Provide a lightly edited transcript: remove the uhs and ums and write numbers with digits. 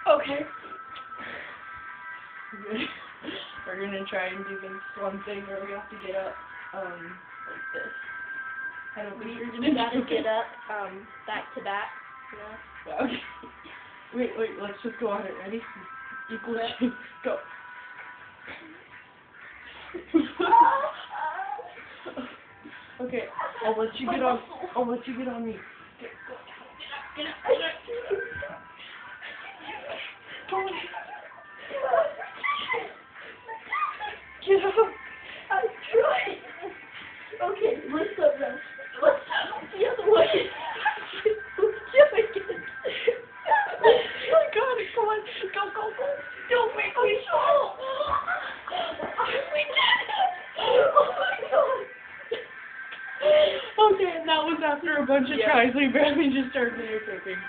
Okay. We're gonna try and do this one thing where we have to get up, like this. I don't think you're gonna gotta do get it. up, back to back, you know? Okay. Wait, let's just go on it. Ready? Equal shape. Go. Okay, I'll let you get on. I'll let you get on me. Get up. Get up. I'm trying. Okay, lift up now. Lift up the other way. I got it. Come on. Go. Don't make me fall. We did it. Oh my God. Okay, and that was after a bunch of tries. We barely just started cooking.